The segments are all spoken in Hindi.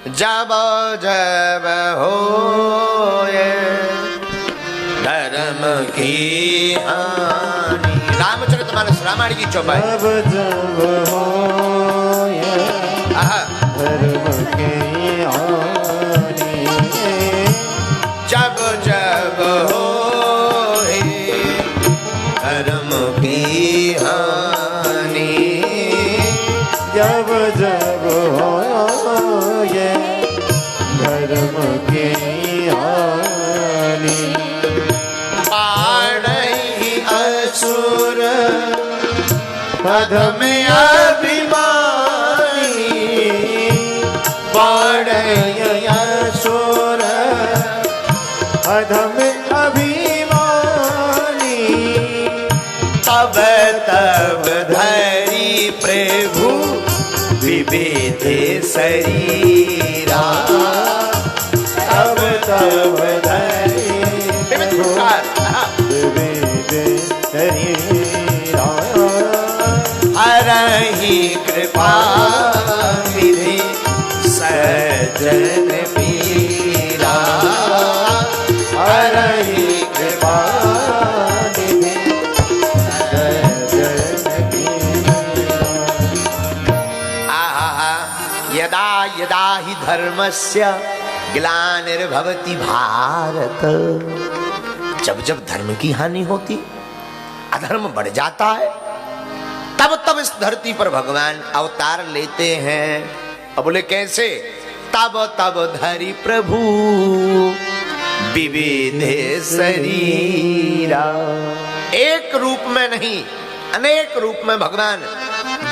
जब जब होए धर्म की हानि। रामचरितमानस रामायण की चौपाई। जब जब होए धर्म की हानि, जब जब होए धर्म की हानि, जब जब होए धर्म की हानि, पाड़हि असुर अधम अभिमानी, पाड़हि असुर अधम अभिमानी, तब तब धरी प्रभु विविध शरीरा, तब तब धरी विविध शरीरा, हरहि कृपा निधि सज्जन पीरा, हरहि कृपा निधि सज्जन पीरा। आहा यदा यदा हि धर्मस्य ग्लानिर्भवति भारत। जब जब धर्म की हानि होती, अधर्म बढ़ जाता है, तब तब इस धरती पर भगवान अवतार लेते हैं। अब बोले कैसे? तब तब धरि प्रभु विविध शरीरा। एक रूप में नहीं, अनेक रूप में भगवान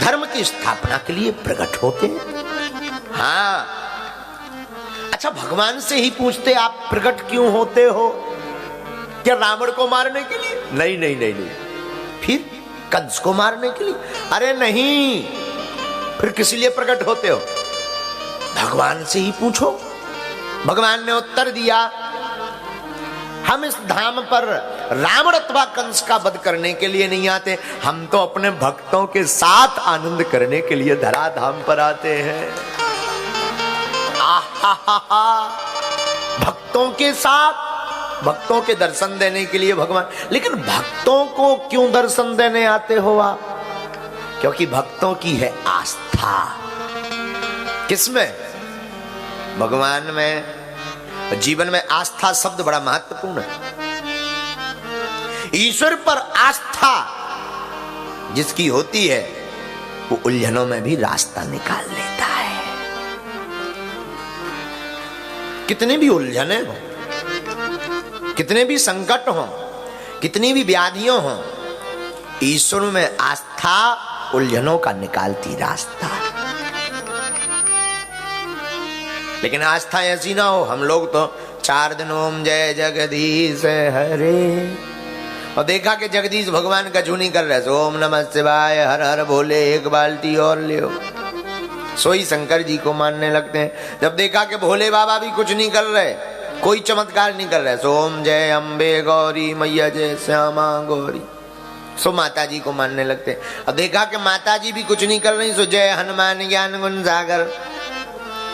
धर्म की स्थापना के लिए प्रकट होते हैं। हाँ, अच्छा, भगवान से ही पूछते आप प्रकट क्यों होते हो? क्या रावण को मारने के लिए? नहीं नहीं नहीं नहीं। फिर कंस को मारने के लिए? अरे नहीं। फिर किस लिए प्रकट होते हो? भगवान से ही पूछो। भगवान ने उत्तर दिया, हम इस धाम पर रावण अथवा कंस का वध करने के लिए नहीं आते, हम तो अपने भक्तों के साथ आनंद करने के लिए धराधाम पर आते हैं। आहा, भक्तों के साथ, भक्तों के दर्शन देने के लिए भगवान। लेकिन भक्तों को क्यों दर्शन देने आते हो आप? क्योंकि भक्तों की है आस्था। किसमें? भगवान में। जीवन में आस्था शब्द बड़ा महत्वपूर्ण है। ईश्वर पर आस्था जिसकी होती है, वो उलझनों में भी रास्ता निकाल लेता है। कितने भी उलझने हो, कितने भी संकट हो, कितनी भी व्याधियां हो, ईश्वर में आस्था उलझनों का निकालती रास्ता। लेकिन आस्था ऐसी ना हो, हम लोग तो 4 दिन ओम जय जगदीश हरे, और देखा कि जगदीश भगवान का झूनी कर रहे, ओम नमः शिवाय हर हर भोले एक बाल्टी और ले। सोई शंकर जी को मानने लगते हैं। जब देखा कि भोले बाबा भी कुछ नहीं कर रहे, कोई चमत्कार नहीं कर रहे, सो ओम जय अम्बे गौरी मैया जय श्यामा गौरी, सो माता जी को मानने लगते हैं। अब देखा कि माता जी भी कुछ नहीं कर रही, सो जय हनुमान ज्ञान गुण सागर,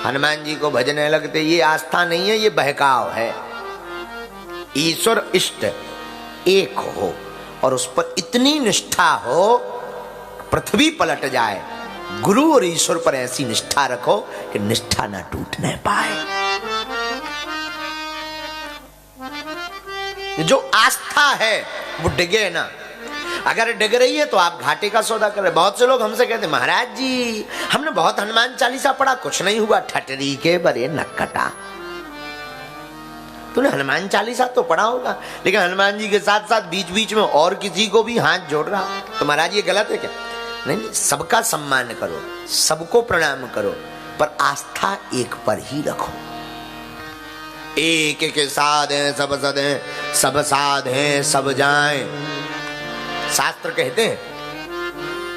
हनुमान जी को भजने लगते। ये आस्था नहीं है, ये बहकाव है। ईश्वर इष्ट एक हो और उस पर इतनी निष्ठा हो, पृथ्वी पलट जाए। गुरु और ईश्वर पर ऐसी निष्ठा रखो कि निष्ठा ना टूटने पाए। जो आस्था है वो डिगे ना। अगर डिग रही है तो आप घाटे का सौदा कर रहे। बहुत से लोग हमसे कहते हैं, महाराज जी हमने बहुत हनुमान चालीसा पढ़ा, कुछ नहीं हुआ। ठटरी के बरे नक्कटा। तूने हनुमान चालीसा तो पढ़ा होगा, लेकिन हनुमान जी के साथ साथ बीच बीच में और किसी को भी हाथ जोड़ रहा, तो महाराज ये गलत है क्या? नहीं, सबका सम्मान करो, सबको प्रणाम करो, पर आस्था एक पर ही रखो। एक के साथ हैं सब सद हैं, सब साध हैं सब जाएं। शास्त्र कहते हैं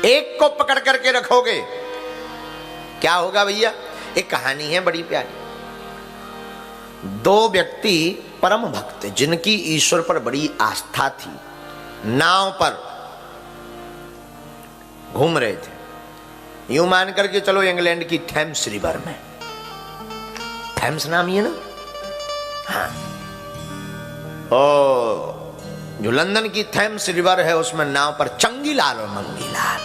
एक को पकड़ करके रखोगे क्या होगा भैया? एक कहानी है बड़ी प्यारी। 2 व्यक्ति परम भक्त जिनकी ईश्वर पर बड़ी आस्था थी, नाव पर घूम रहे थे। यूं मान करके चलो इंग्लैंड की थेम्स रिवर में। थैम्स नाम ही है ना। हाँ, ओ जो लंदन की थैम्स रिवर है उसमें नाव पर चंगीलाल और मंगीलाल,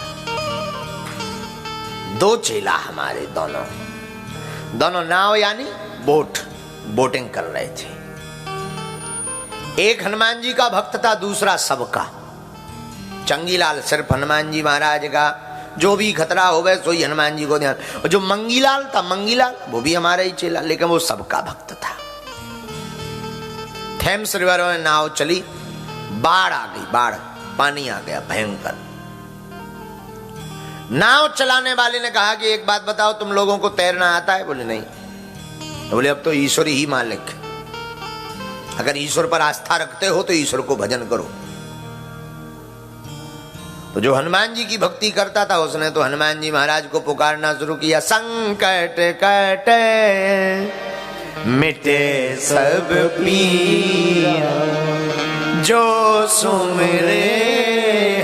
दो चेला हमारे, दोनों नाव यानी बोटिंग कर रहे थे। एक हनुमान जी का भक्त था, दूसरा सबका। चंगीलाल सिर्फ हनुमान जी महाराज का, जो भी खतरा हो गए सोई हनुमान जी को ध्यान। और जो मंगीलाल था, मंगीलाल वो भी हमारा ही चेला, लेकिन वो सबका भक्त था। थेम्स रिवर में नाव चली, बाढ़ आ गई, बाढ़, पानी आ गया भयंकर। नाव चलाने वाले ने कहा कि एक बात बताओ, तुम लोगों को तैरना आता है? बोले नहीं। बोले अब तो ईश्वर ही मालिक, अगर ईश्वर पर आस्था रखते हो तो ईश्वर को भजन करो। तो जो हनुमान जी की भक्ति करता था उसने तो हनुमान जी महाराज को पुकारना शुरू किया। संकट कटे मिटे सब पीरा, जो सुमिरे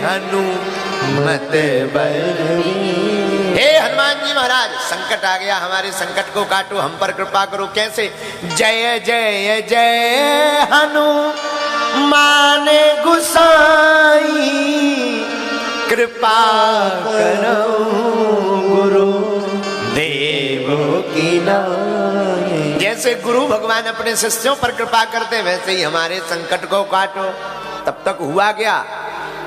हनुमत बलबीरा। हे हनुमान जी महाराज, संकट आ गया, हमारे संकट को काटो, हम पर कृपा करो। कैसे? जय जय जय हनुमान गुसाई, कृपा करो गुरु देव की नाई। जैसे गुरु भगवान अपने शिष्यों पर कृपा करते वैसे ही हमारे संकट को काटो। तब तक हुआ क्या,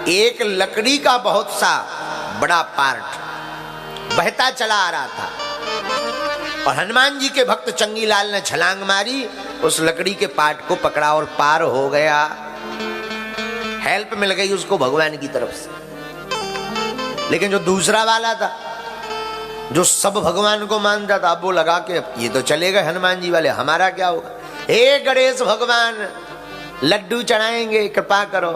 एक लकड़ी का बहुत सा बड़ा पार्ट बहता चला आ रहा था और हनुमान जी के भक्त चंगीलाल ने छलांग मारी, उस लकड़ी के पार्ट को पकड़ा और पार हो गया। हेल्प मिल गई उसको भगवान की तरफ से। लेकिन जो दूसरा वाला था, जो सब भगवान को मानता था, अब वो लगा के ये तो चले गए हनुमान जी वाले, हमारा क्या होगा? हे गणेश भगवान, लड्डू चढ़ाएंगे, कृपा करो।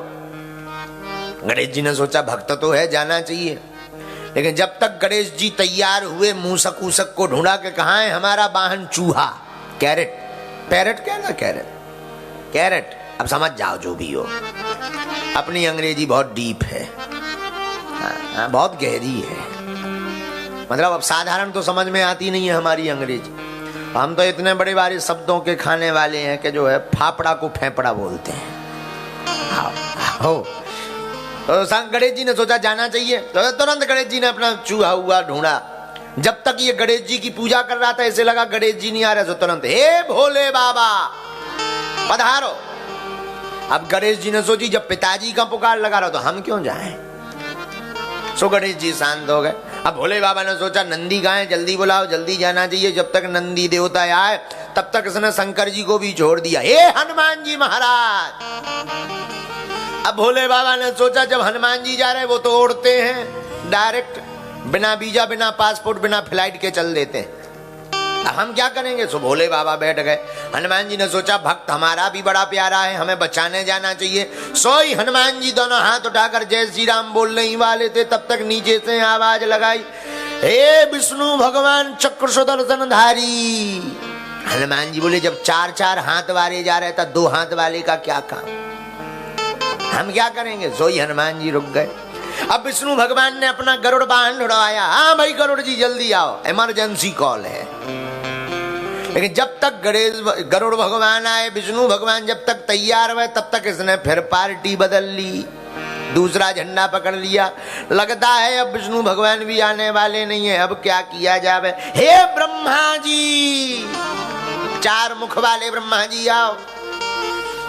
गणेश जी ने सोचा भक्त तो है, जाना चाहिए। लेकिन जब तक गणेश जी तैयार हुए, मूसक ऊसक को ढूंढा के कहाँ है हमारा वाहन चूहा, कैरेट, पैरेट क्या ना, कैरेट, अब समझ जाओ जो भी हो। अपनी अंग्रेजी बहुत डीप है, बहुत गहरी है, मतलब अब साधारण तो समझ में आती नहीं है हमारी अंग्रेजी। हम तो इतने बड़े बड़े शब्दों के खाने वाले हैं कि जो है फाफड़ा को फेफड़ा बोलते हैं। तो गणेश जी ने सोचा जाना चाहिए, तो तुरंत गणेश जी ने अपना चूहा हुआ ढूंढा। जब तक ये गणेश जी की पूजा कर रहा था, ऐसे लगा गणेश जी नहीं आ रहे, तो तुरंत हे भोले बाबा पधारो। अब गणेश जी ने सोची जब पिताजी का पुकार लगा रहा तो हम क्यों जाएं। सो गणेश जी शांत हो गए। अब भोले बाबा ने सोचा नंदी गाय, जल्दी बुलाओ, जल्दी जाना चाहिए। जब तक नंदी देवता आए तब तक इसने शंकर जी को भी छोड़ दिया। हे हनुमान जी महाराज, अब भोले बाबा ने सोचा जब हनुमान जी जा रहे वो तो उड़ते हैं डायरेक्ट, बिना वीजा, बिना पासपोर्ट, बिना फ्लाइट के चल देते हैं, अब हम क्या करेंगे। सो भोले बाबा बैठ गए। हनुमान जी ने सोचा भक्त हमारा भी बड़ा प्यारा है, हमें बचाने जाना चाहिए। सोई हनुमान जी दोनों हाथ उठाकर जय श्री राम बोलने ही वाले थे, तब तक नीचे से आवाज लगाई, हे विष्णु भगवान चक्र सुदर्शन धारी। हनुमान जी बोले जब 4-4 हाथ वाले जा रहे था, 2 हाथ वाले का क्या काम, हम क्या करेंगे। सोई हनुमान जी रुक गए। अब विष्णु भगवान ने अपना गरुड़ वाहन उड़वाया। हाँ भाई गरुड़ जी जल्दी आओ, इमरजेंसी कॉल है। लेकिन जब तक गरुड़ भगवान आए, विष्णु भगवान जब तक तैयार हुए, तब तक इसने फिर पार्टी बदल ली, दूसरा झंडा पकड़ लिया। लगता है अब विष्णु भगवान भी आने वाले नहीं है, अब क्या किया जाए। हे ब्रह्मा जी, 4 मुख वाले ब्रह्मा जी आओ।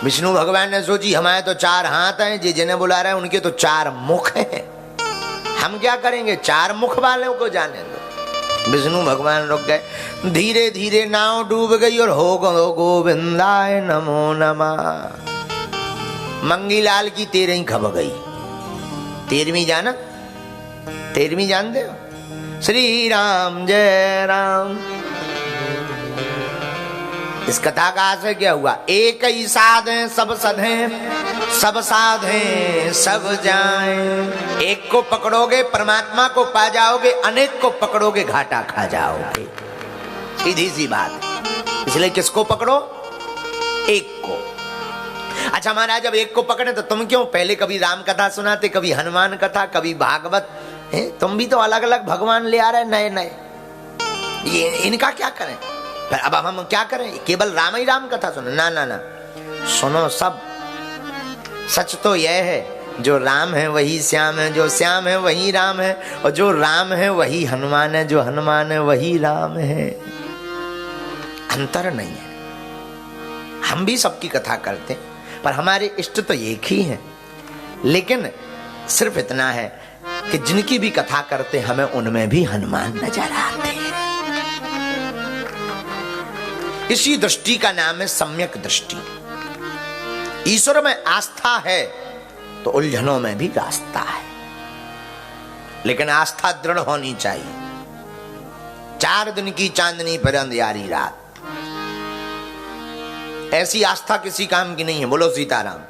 विष्णु भगवान ने सोची हमारे तो 4 हाथ हैं, जिन्हें बुला रहे हैं उनके तो 4 मुख हैं, हम क्या करेंगे, 4 मुख वालों को जाने दो। विष्णु भगवान रुक गए। धीरे धीरे नाव डूब गई और हो गो गोविंदाय नमो नमः। मंगीलाल की 13वीं खब गई। 13वीं जाना, 13वीं जानते हो, श्री राम जय राम। इस कथा का आशय क्या हुआ, एक ही साधे सब सधे, सब साधे सब जाएं। एक को पकड़ोगे परमात्मा को पा जाओगे, अनेक को पकड़ोगे घाटा खा जाओगे, सीधी सी बात। इसलिए किसको पकड़ो, एक को। अच्छा महाराज जब एक को पकड़े तो तुम क्यों पहले कभी राम कथा सुनाते, कभी हनुमान कथा, कभी भागवत है, तुम भी तो अलग अलग भगवान ले आ रहे नए नए, ये इनका क्या करें। फिर अब हम क्या करें, केवल राम ही राम कथा सुनो? ना ना ना, सुनो सब। सच तो यह है, जो राम है वही श्याम है, जो श्याम है वही राम है, और जो राम है वही हनुमान है, जो हनुमान है वही राम है। अंतर नहीं है। हम भी सबकी कथा करते हैं, पर हमारे इष्ट तो एक ही हैं। लेकिन सिर्फ इतना है कि जिनकी भी कथा करते हमें उनमें भी हनुमान नजर आते हैं। इसी दृष्टि का नाम है सम्यक दृष्टि। ईश्वर में आस्था है तो उलझनों में भी रास्ता है, लेकिन आस्था दृढ़ होनी चाहिए। 4 दिन की चांदनी पर अंधियारी रात, ऐसी आस्था किसी काम की नहीं है। बोलो सीताराम।